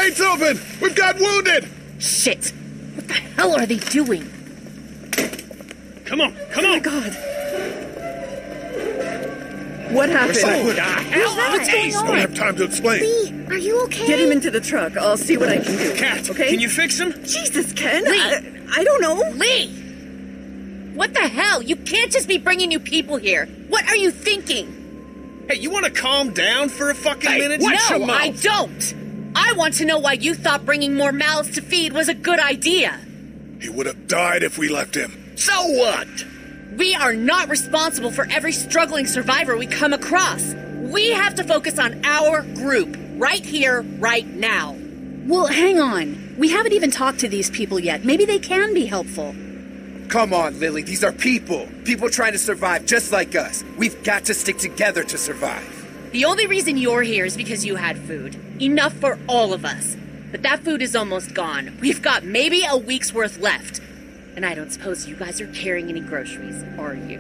gate's open! We've got wounded! Shit! What the hell are they doing? Come on! Oh my God! What happened? What the hell? What's going Don't on? have time to explain. Lee, are you okay? Get him into the truck. I'll see what I can do. Cat, okay? can you fix him? Jesus, Ken. Lee. I don't know. Lee! What the hell? You can't just be bringing new people here. What are you thinking? Hey, you want to calm down for a fucking minute? No, I don't! I want to know why you thought bringing more mouths to feed was a good idea. He would have died if we left him. So what? We are not responsible for every struggling survivor we come across. We have to focus on our group, right here, right now. Well, hang on. We haven't even talked to these people yet. Maybe they can be helpful. Come on, Lily. These are people. People trying to survive just like us. We've got to stick together to survive. The only reason you're here is because you had food. Enough for all of us. But that food is almost gone. We've got maybe a week's worth left. And I don't suppose you guys are carrying any groceries, are you?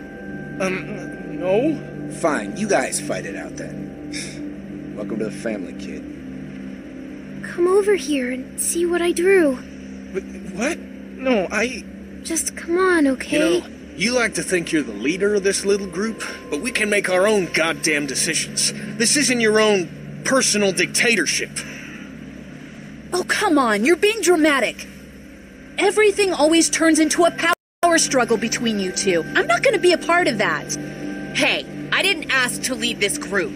No. Fine, you guys fight it out then. Welcome to the family, kid. Come over here and see what I drew. What? No, Just come on, okay? You like to think you're the leader of this little group, but we can make our own goddamn decisions. This isn't your own personal dictatorship. Oh, come on. You're being dramatic. Everything always turns into a power struggle between you two. I'm not going to be a part of that. Hey, I didn't ask to lead this group.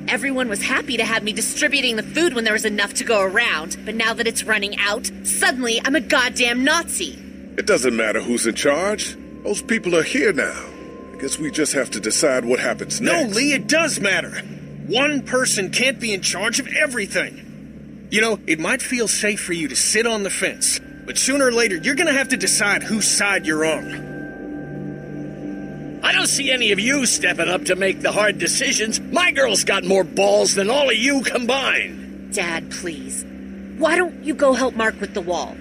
Everyone was happy to have me distributing the food when there was enough to go around, but now that it's running out, suddenly I'm a goddamn Nazi. It doesn't matter who's in charge. Those people are here now. I guess we just have to decide what happens next. No, Lee, it does matter. One person can't be in charge of everything. You know, it might feel safe for you to sit on the fence, but sooner or later, you're gonna have to decide whose side you're on. I don't see any of you stepping up to make the hard decisions. My girl's got more balls than all of you combined. Dad, please. Why don't you go help Mark with the wall?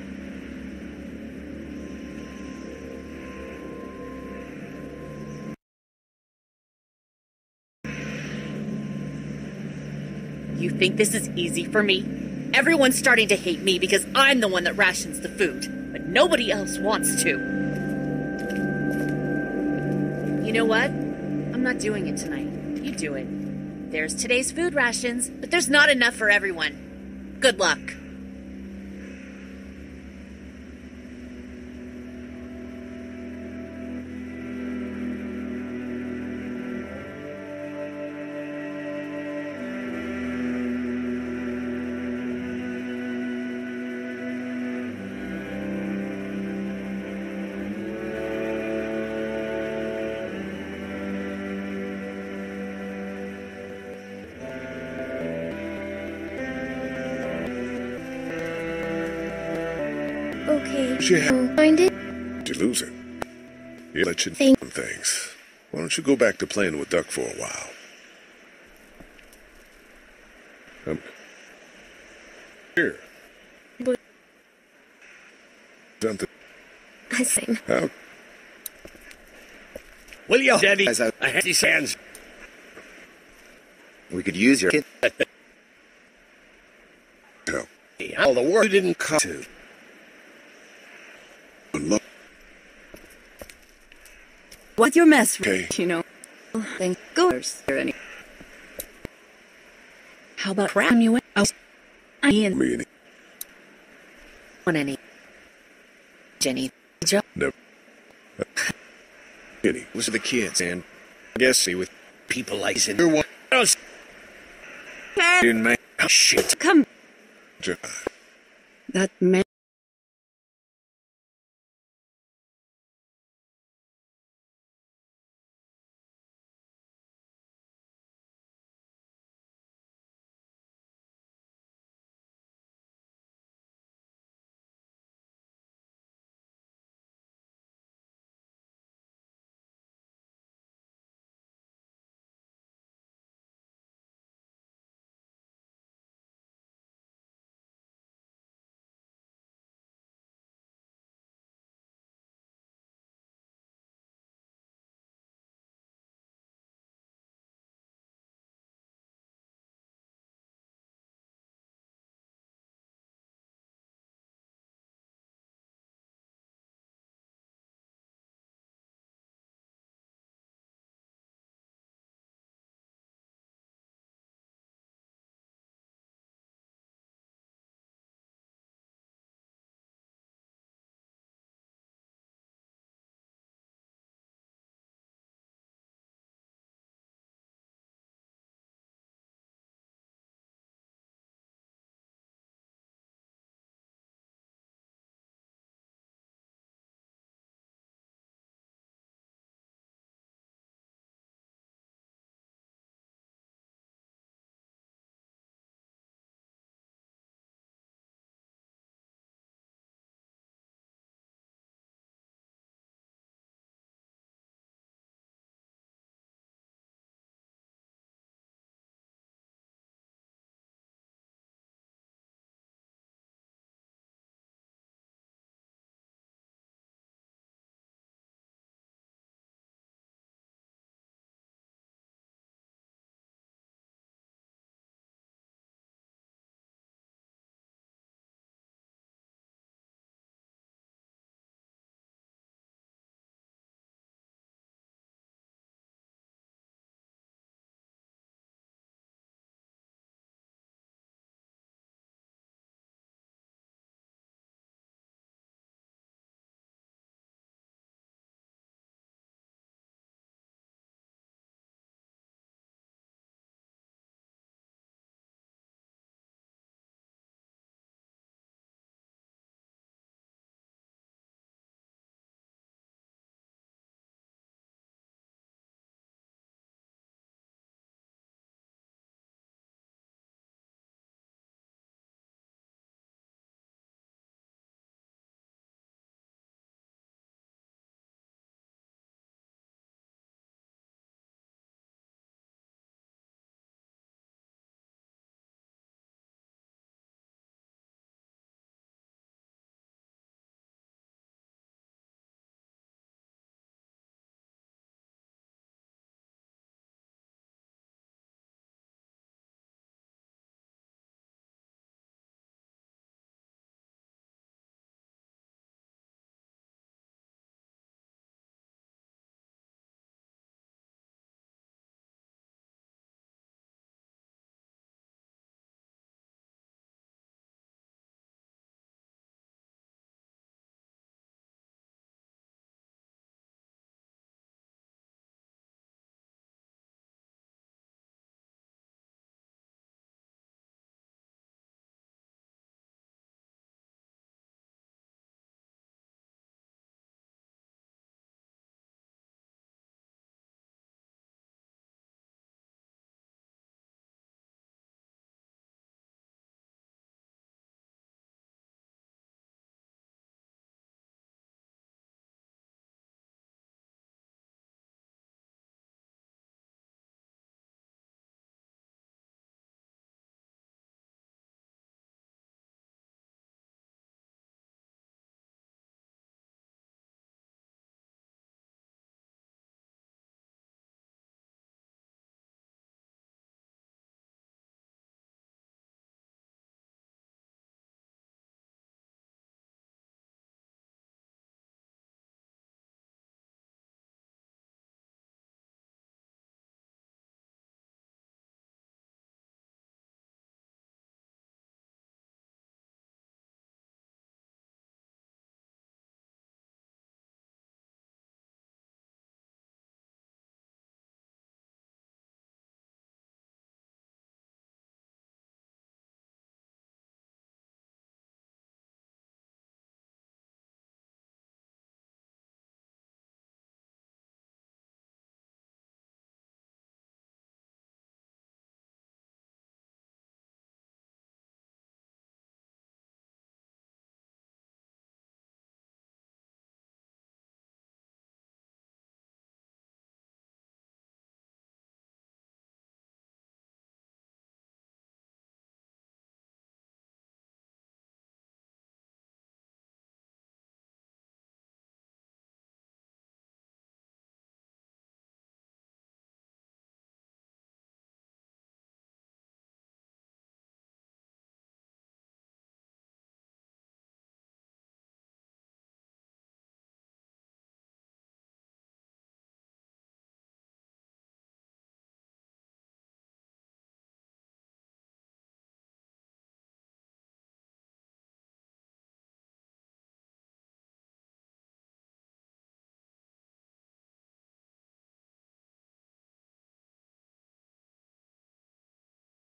You think this is easy for me? Everyone's starting to hate me because I'm the one that rations the food, but nobody else wants to. You know what? I'm not doing it tonight. You do it. There's today's food rations, but there's not enough for everyone. Good luck. Okay. She Find it? You lose it. You let you Thank- do things. Why don't you go back to playing with Duck for a while? Here. But- Something. I sing. How? Will you, Daddy? Guys, I had these hands. We could use your kid. How? All the work didn't come to. What's your mess? Okay. You know. Thank goodness. Any. How about cram you out? Ian. Me and Want any? Jenny. Joe. never. Any. Those are the kids, and I guess see with People like this. your one. Didn't make shit. Come. John. That man.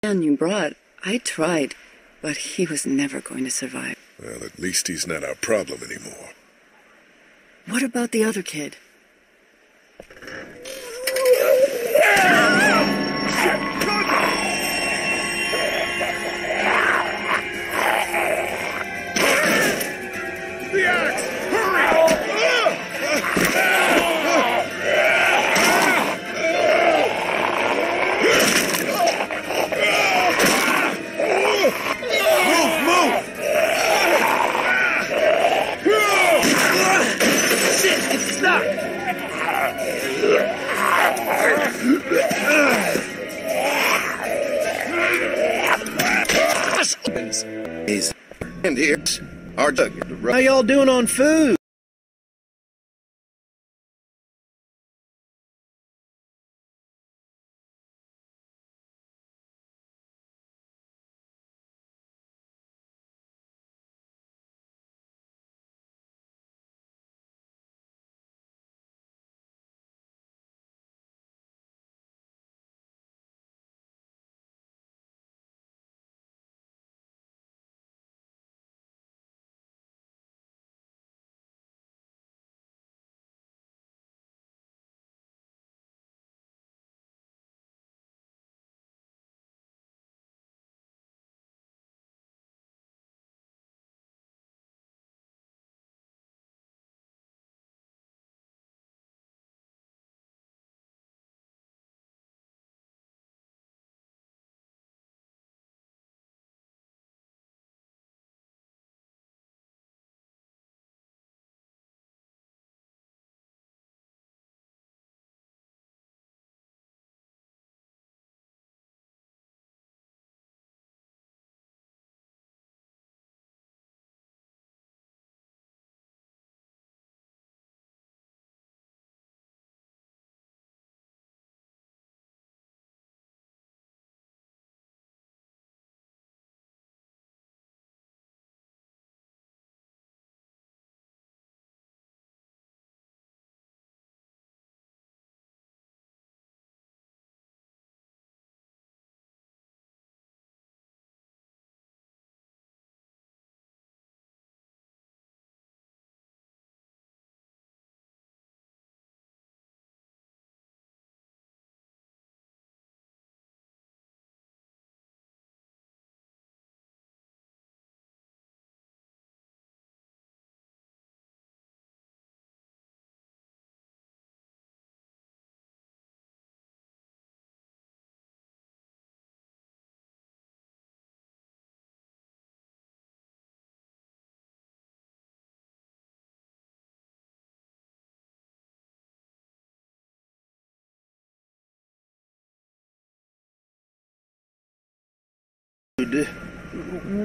man you brought, I tried, but he was never going to survive. Well, at least he's not our problem anymore. What about the other kid? The axe! Hurry! Move! Shit, it's stuck! And here's our jug. How y'all doing on food?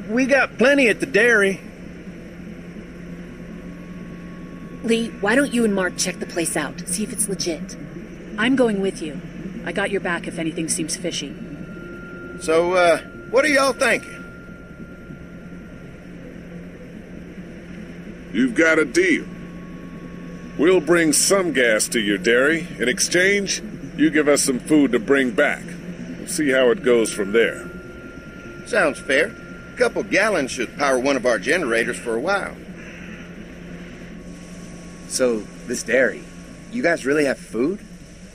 We got plenty at the dairy. Lee, why don't you and Mark check the place out? See if it's legit. I'm going with you. I got your back if anything seems fishy. So, what are y'all thinking? You've got a deal. We'll bring some gas to your dairy. In exchange, you give us some food to bring back. We'll see how it goes from there. Sounds fair. A couple gallons should power one of our generators for a while. So, this dairy, you guys really have food?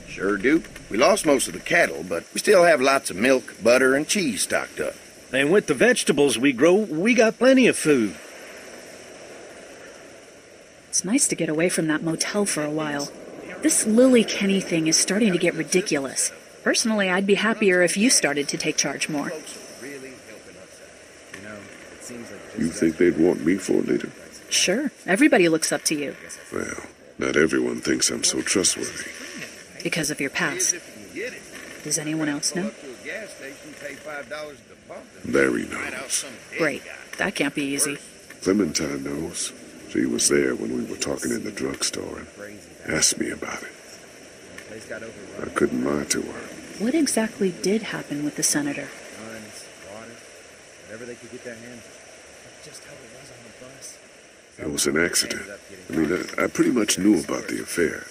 Sure do. We lost most of the cattle, but we still have lots of milk, butter, and cheese stocked up. And with the vegetables we grow, we got plenty of food. It's nice to get away from that motel for a while. This Lily Kenny thing is starting to get ridiculous. Personally, I'd be happier if you started to take charge more. You think they'd want me for a leader? Sure. Everybody looks up to you. Well, not everyone thinks I'm so trustworthy. Because of your past. Does anyone else know? Larry knows. Great. That can't be easy. Clementine knows. She was there when we were talking in the drugstore and asked me about it. I couldn't lie to her. What exactly did happen with the senator? It was an accident. I mean, I pretty much knew about the affair.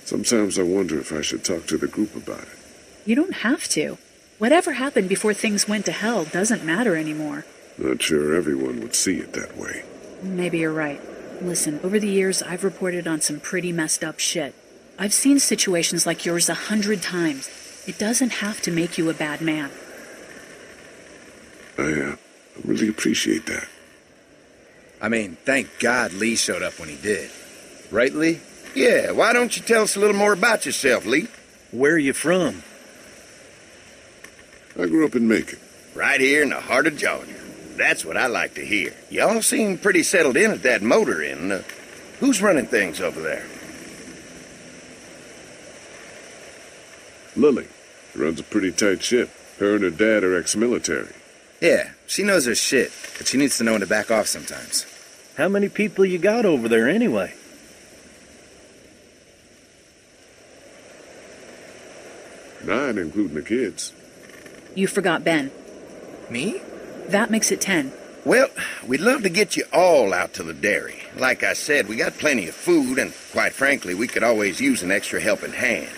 Sometimes I wonder if I should talk to the group about it. You don't have to. Whatever happened before things went to hell doesn't matter anymore. Not sure everyone would see it that way. Maybe you're right. Listen, over the years, I've reported on some pretty messed up shit. I've seen situations like yours 100 times. It doesn't have to make you a bad man. I really appreciate that. I mean, thank God Lee showed up when he did. Right, Lee? Yeah, why don't you tell us a little more about yourself, Lee? Where are you from? I grew up in Macon. Right here in the heart of Georgia. That's what I like to hear. Y'all seem pretty settled in at that motor inn. Who's running things over there? Lily. She runs a pretty tight ship. Her and her dad are ex-military. Yeah, she knows her shit, but she needs to know when to back off sometimes. How many people you got over there anyway? Nine, including the kids. You forgot Ben. Me? That makes it 10. Well, we'd love to get you all out to the dairy. Like I said, we got plenty of food, and quite frankly, we could always use an extra helping hand.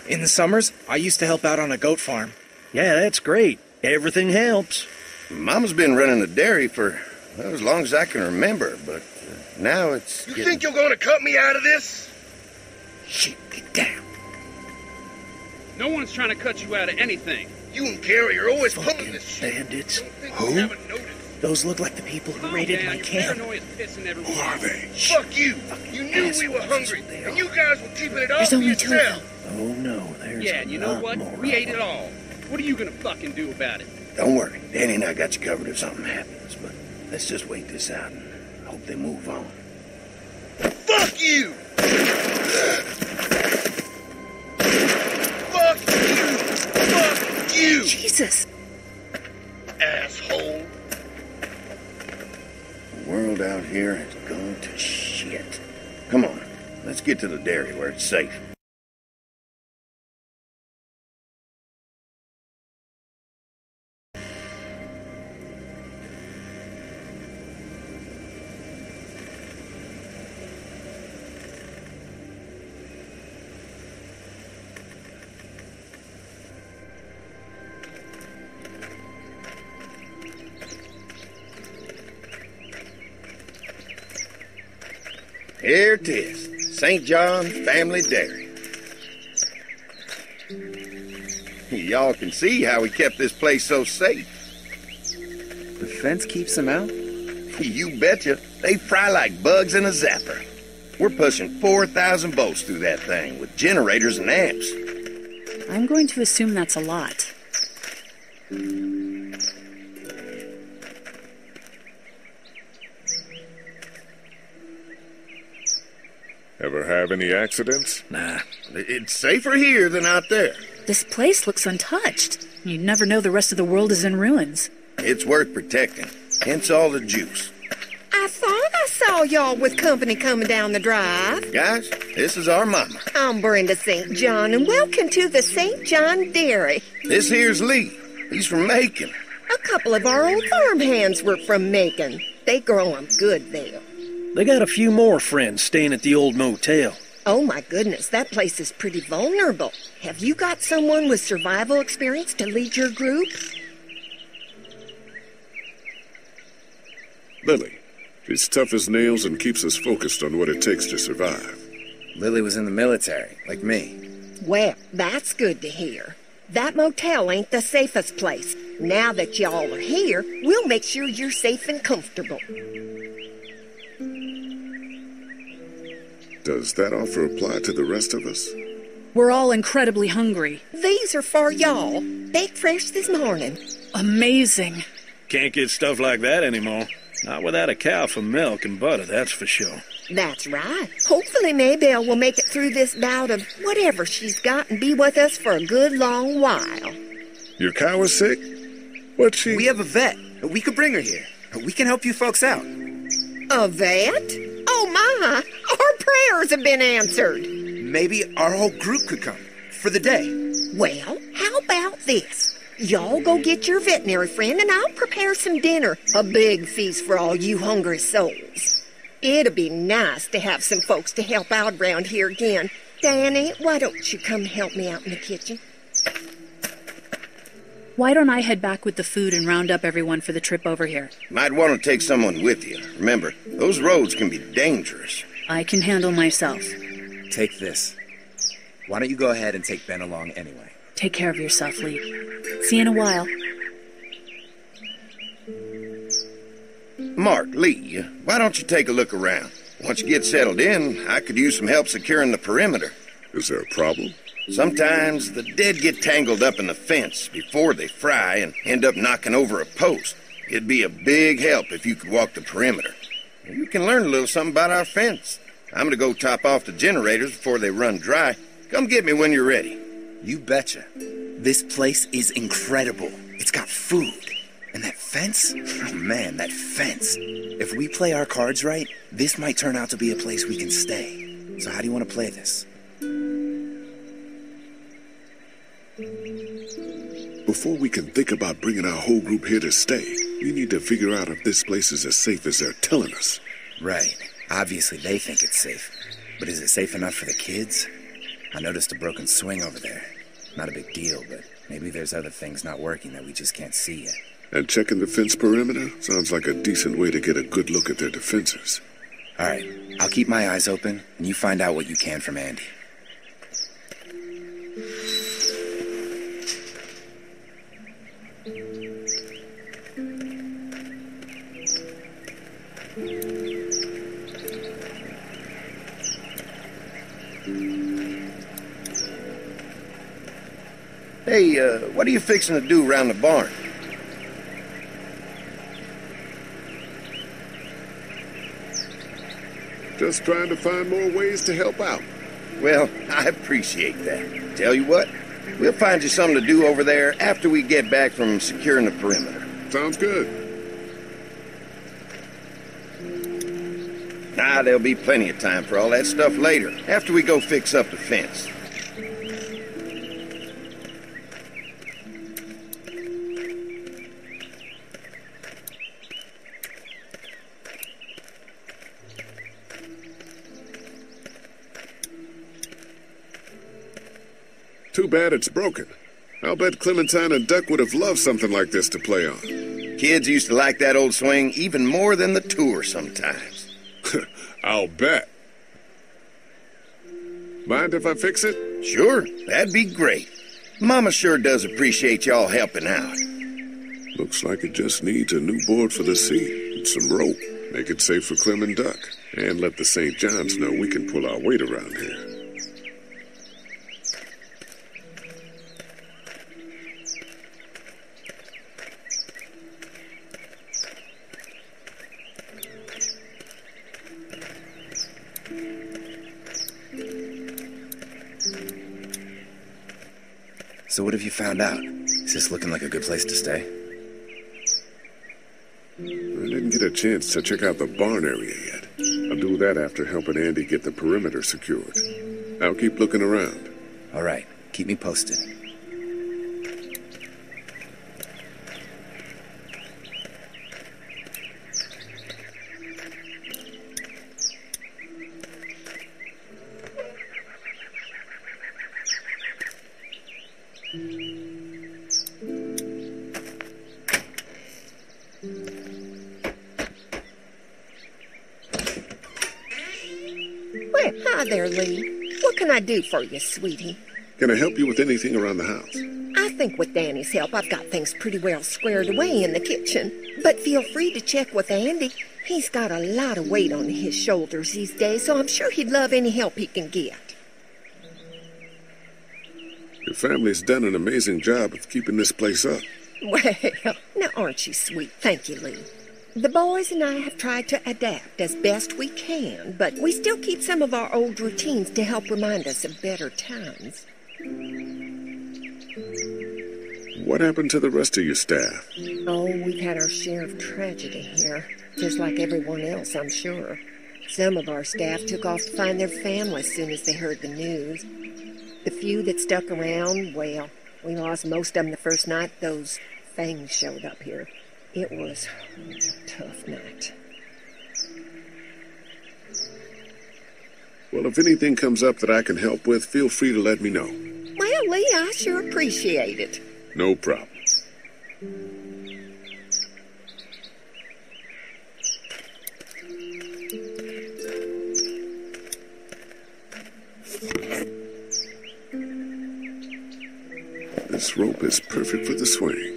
In the summers, I used to help out on a goat farm. Yeah, that's great. Everything helps. Mama's been running the dairy for, well, as long as I can remember, but now it's You think you're gonna cut me out of this? Shit, get down. No one's trying to cut you out of anything. You and Gary are always pulling this shit. Bandits. Who? Those look like the people who raided my camp. Who are they? Fuck you! You knew we were hungry, and you guys were keeping it all There's for only 2 of yourself. them. Oh no, there's Yeah, you know what? more We of ate it all. What are you gonna fucking do about it? Don't worry, Danny and I got you covered if something happens, but let's just wait this out and hope they move on. Fuck you! Fuck you! Fuck you! Jesus! Asshole! The world out here has gone to shit. Come on, let's get to the dairy where it's safe. Here it is, St. John Family Dairy. Y'all can see how we kept this place so safe. The fence keeps them out? You betcha. They fry like bugs in a zapper. We're pushing 4,000 volts through that thing with generators and amps. I'm going to assume that's a lot. Ever have any accidents? Nah. It's safer here than out there. This place looks untouched. You'd never know the rest of the world is in ruins. It's worth protecting, hence all the juice. I thought I saw y'all with company coming down the drive. Guys, this is our mama. I'm Brenda St. John, and welcome to the St. John Dairy. This here's Lee. He's from Macon. A couple of our old farm hands were from Macon. They grow 'em good there. They got a few more friends staying at the old motel. Oh my goodness, that place is pretty vulnerable. Have you got someone with survival experience to lead your group? Lily. She's tough as nails and keeps us focused on what it takes to survive. Lily was in the military, like me. Well, that's good to hear. That motel ain't the safest place. Now that y'all are here, we'll make sure you're safe and comfortable. Does that offer apply to the rest of us? We're all incredibly hungry. These are for y'all. Baked fresh this morning. Amazing. Can't get stuff like that anymore. Not without a cow for milk and butter, that's for sure. That's right. Hopefully Maybelle will make it through this bout of whatever she's got and be with us for a good long while. Your cow is sick? What's she... We have a vet. We could bring her here. We can help you folks out. A vet? Oh my! Our prayers have been answered. Maybe our whole group could come. For the day. Well, how about this? Y'all go get your veterinary friend and I'll prepare some dinner. A big feast for all you hungry souls. It'd be nice to have some folks to help out around here again. Danny, why don't you come help me out in the kitchen? Why don't I head back with the food and round up everyone for the trip over here? Might want to take someone with you. Remember, those roads can be dangerous. I can handle myself. Take this. Why don't you go ahead and take Ben along anyway? Take care of yourself, Lee. See you in a while. Mark, Lee, why don't you take a look around? Once you get settled in, I could use some help securing the perimeter. Is there a problem? Sometimes the dead get tangled up in the fence before they fry and end up knocking over a post. It'd be a big help if you could walk the perimeter. You can learn a little something about our fence. I'm gonna go top off the generators before they run dry. Come get me when you're ready. You betcha. This place is incredible. It's got food. And that fence? Oh man, that fence. If we play our cards right, this might turn out to be a place we can stay. So how do you want to play this? Before we can think about bringing our whole group here to stay, we need to figure out if this place is as safe as they're telling us. Right. Obviously they think it's safe. But is it safe enough for the kids? I noticed a broken swing over there. Not a big deal, but maybe there's other things not working that we just can't see yet. And checking the fence perimeter sounds like a decent way to get a good look at their defenses. All right. I'll keep my eyes open, and you find out what you can from Andy. Hey, what are you fixing to do around the barn? Just trying to find more ways to help out. Well, I appreciate that. Tell you what, we'll find you something to do over there after we get back from securing the perimeter. Sounds good. Nah, there'll be plenty of time for all that stuff later, after we go fix up the fence. Too bad it's broken. I'll bet Clementine and Duck would have loved something like this to play on. Kids used to like that old swing even more than the tour sometimes. I'll bet. Mind if I fix it? Sure, that'd be great. Mama sure does appreciate y'all helping out. Looks like it just needs a new board for the seat and some rope. Make it safe for Clem and Duck. And let the St. John's know we can pull our weight around here. So what have you found out? Is this looking like a good place to stay? I didn't get a chance to check out the barn area yet. I'll do that after helping Andy get the perimeter secured. I'll keep looking around. All right. Keep me posted. Well, hi there, Lee. What can I do for you, sweetie? Can I help you with anything around the house? I think with Danny's help, I've got things pretty well squared away in the kitchen. But feel free to check with Andy. He's got a lot of weight on his shoulders these days, so I'm sure he'd love any help he can get. Your family's done an amazing job of keeping this place up. Well, now aren't you sweet? Thank you, Lee. The boys and I have tried to adapt as best we can, but we still keep some of our old routines to help remind us of better times. What happened to the rest of your staff? Oh, we've had our share of tragedy here, just like everyone else, I'm sure. Some of our staff took off to find their families as soon as they heard the news. The few that stuck around, well, we lost most of them the first night those things showed up here. It was a tough night. Well, if anything comes up that I can help with, feel free to let me know. Well, Lee, I sure appreciate it. No problem. This rope is perfect for the swing.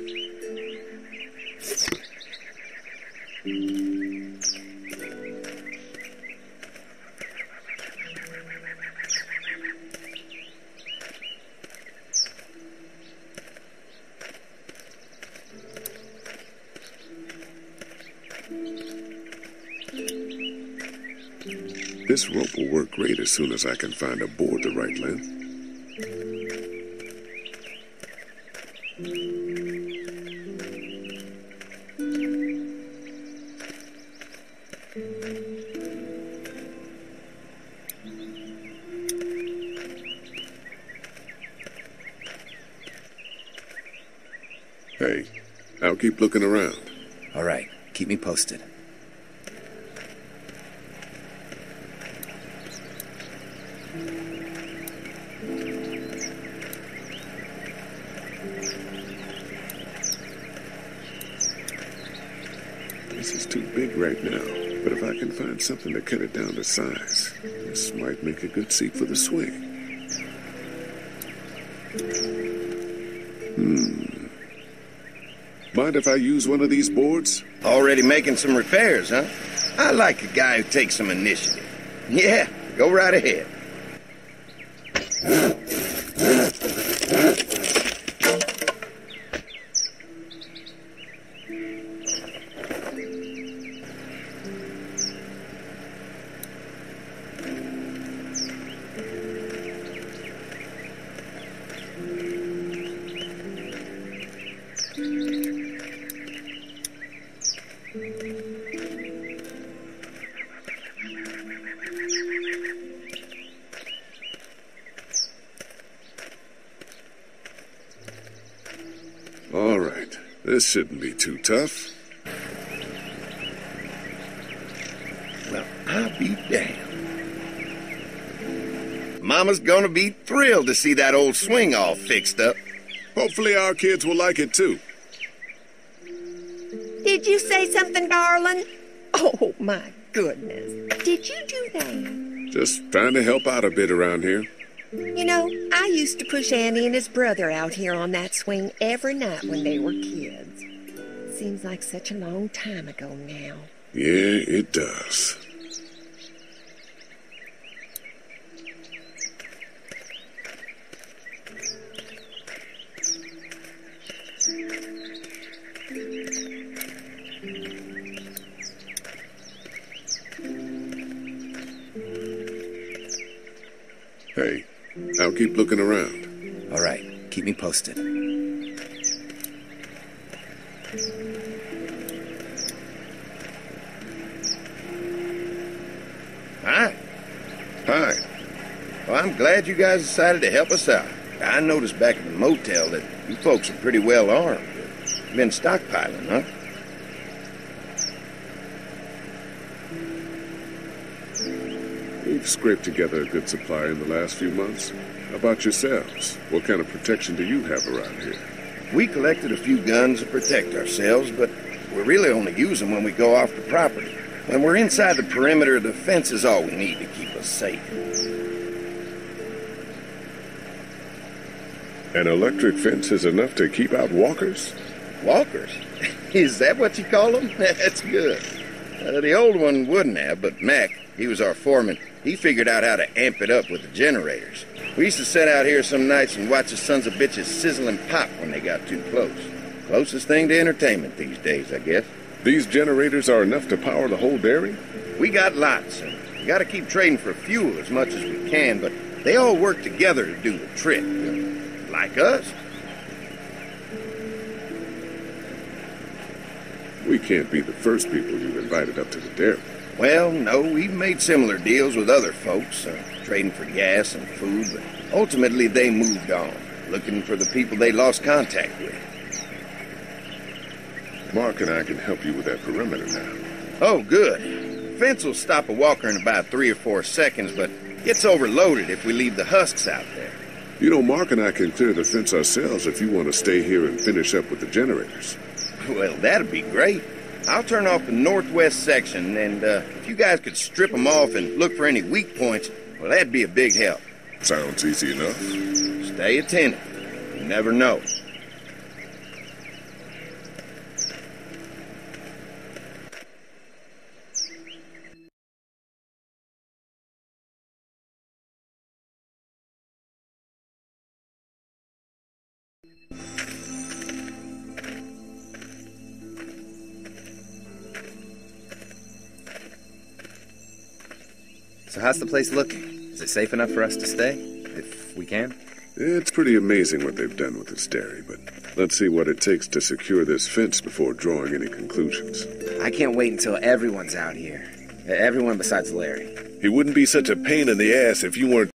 This rope will work great as soon as I can find a board the right length. Hey, I'll keep looking around. All right, keep me posted. This is too big right now, but if I can find something to cut it down to size, this might make a good seat for the swing. Mind if I use one of these boards? Already making some repairs, huh? I like a guy who takes some initiative. Yeah, go right ahead. All right, this shouldn't be too tough. Well, I'll be damned. Mama's gonna be thrilled to see that old swing all fixed up. Hopefully our kids will like it too. Did you say something, darling? Oh, my goodness. Did you do that? Just trying to help out a bit around here. You know, I used to push Andy and his brother out here on that swing every night when they were kids. Seems like such a long time ago now. Yeah, it does. Hey, I'll keep looking around. All right, keep me posted. Hi. Hi. Well, I'm glad you guys decided to help us out. I noticed back at the motel that you folks are pretty well armed. Been stockpiling, huh? We've scraped together a good supply in the last few months. How about yourselves? What kind of protection do you have around here? We collected a few guns to protect ourselves, but we really only use them when we go off the property. When we're inside the perimeter, the fence is all we need to keep us safe. An electric fence is enough to keep out walkers? Walkers? Is that what you call them? That's good. The old one wouldn't have, but Mac, he was our foreman. He figured out how to amp it up with the generators. We used to sit out here some nights and watch the sons of bitches sizzle and pop when they got too close. Closest thing to entertainment these days, I guess. These generators are enough to power the whole dairy? We got lots, and we gotta keep trading for fuel as much as we can, but they all work together to do the trick. Like us. We can't be the first people you've invited up to the dairy. Well, no, we've made similar deals with other folks, trading for gas and food, but ultimately they moved on, looking for the people they lost contact with. Mark and I can help you with that perimeter now. Oh, good. Fence will stop a walker in about 3 or 4 seconds, but gets overloaded if we leave the husks out there. You know, Mark and I can clear the fence ourselves if you want to stay here and finish up with the generators. Well, that'd be great. I'll turn off the northwest section, and if you guys could strip them off and look for any weak points, well, that'd be a big help. Sounds easy enough. Stay attentive. You never know. So how's the place looking? Is it safe enough for us to stay? If we can? It's pretty amazing what they've done with this dairy, but let's see what it takes to secure this fence before drawing any conclusions. I can't wait until everyone's out here. Everyone besides Larry. He wouldn't be such a pain in the ass if you weren't